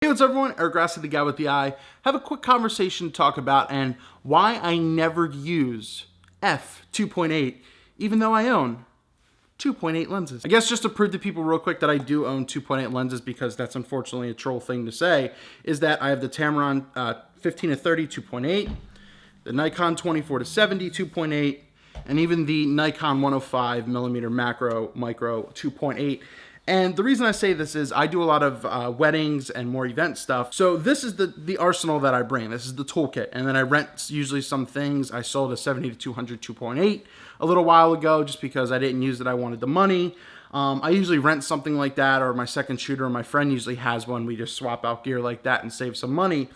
Hey, what's up everyone? Eric Rossi, the guy with the eye. Have a quick conversation to talk about and why I never use f2.8 even though I own 2.8 lenses. I guess just to prove to people real quick that I do own 2.8 lenses, because that's unfortunately a troll thing to say, is that I have the Tamron 15-30 2.8, the Nikon 24-70 2.8, and even the Nikon 105mm macro micro 2.8. And the reason I say this is I do a lot of weddings and more event stuff. So this is the arsenal that I bring. This is the toolkit. And then I rent usually some things. I sold a 70-200 2.8 a little while ago just because I didn't use it. I wanted the money. I usually rent something like that, or my second shooter or my friend usually has one. We just swap out gear like that and save some money.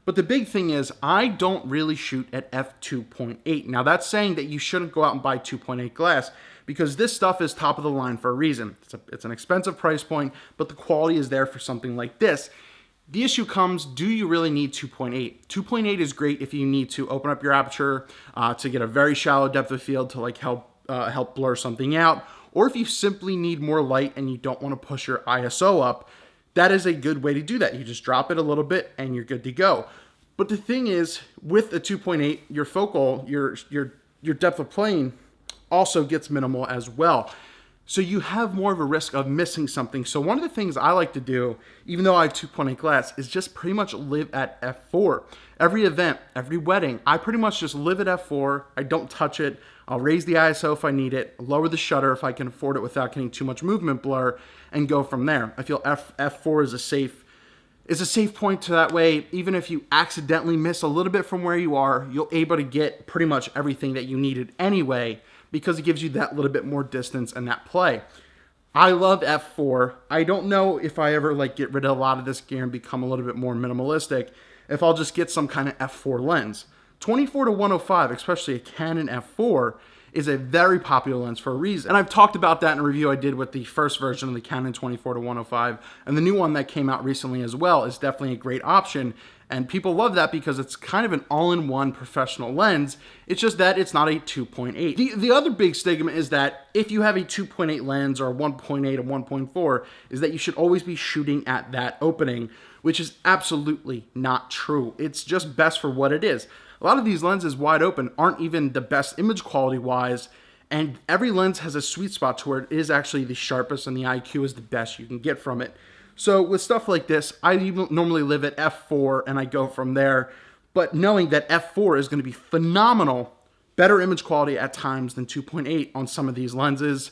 But the big thing is I don't really shoot at f2.8. Now that's saying that you shouldn't go out and buy 2.8 glass, because this stuff is top of the line for a reason. It's an expensive price point, but the quality is there for something like this. The issue comes, do you really need 2.8? 2.8 is great if you need to open up your aperture to get a very shallow depth of field to like help blur something out, or if you simply need more light and you don't want to push your ISO up. That is a good way to do that. You just drop it a little bit and you're good to go. But the thing is, with a 2.8, your focal, your depth of plane also gets minimal as well. So you have more of a risk of missing something. So one of the things I like to do, even though I have 2.8 glass, is just pretty much live at f4. Every event, every wedding, I pretty much just live at f4. I don't touch it. I'll raise the ISO if I need it, lower the shutter if I can afford it without getting too much movement blur, and go from there. I feel f4 is a safe point, to that way, even if you accidentally miss a little bit from where you are, you'll able to get pretty much everything that you needed anyway, because it gives you that little bit more distance and that play. I love f4. I don't know if I ever get rid of a lot of this gear and become a little bit more minimalistic, if I'll just get some kind of f4 lens. 24-105, especially a Canon f4, is a very popular lens for a reason. And I've talked about that in a review I did with the first version of the Canon 24-105, and the new one that came out recently as well is definitely a great option. And people love that because it's kind of an all-in-one professional lens. It's just that it's not a 2.8. The other big stigma is that if you have a 2.8 lens or a 1.8 or 1.4, is that you should always be shooting at that opening, which is absolutely not true. It's just best for what it is. A lot of these lenses wide open aren't even the best image quality wise, and every lens has a sweet spot to where it is actually the sharpest and the IQ is the best you can get from it. So with stuff like this, I normally live at f4 and I go from there, but knowing that f4 is going to be phenomenal, better image quality at times than 2.8 on some of these lenses,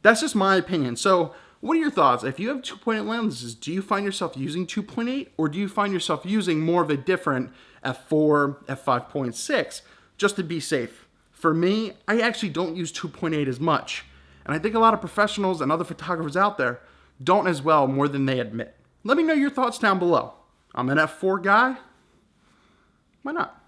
that's just my opinion. So what are your thoughts? If you have 2.8 lenses, do you find yourself using 2.8, or do you find yourself using more of a different f4, f5.6 just to be safe? For me, I actually don't use 2.8 as much, and I think a lot of professionals and other photographers out there don't as well, more than they admit. Let me know your thoughts down below. I'm an f4 guy. Why not?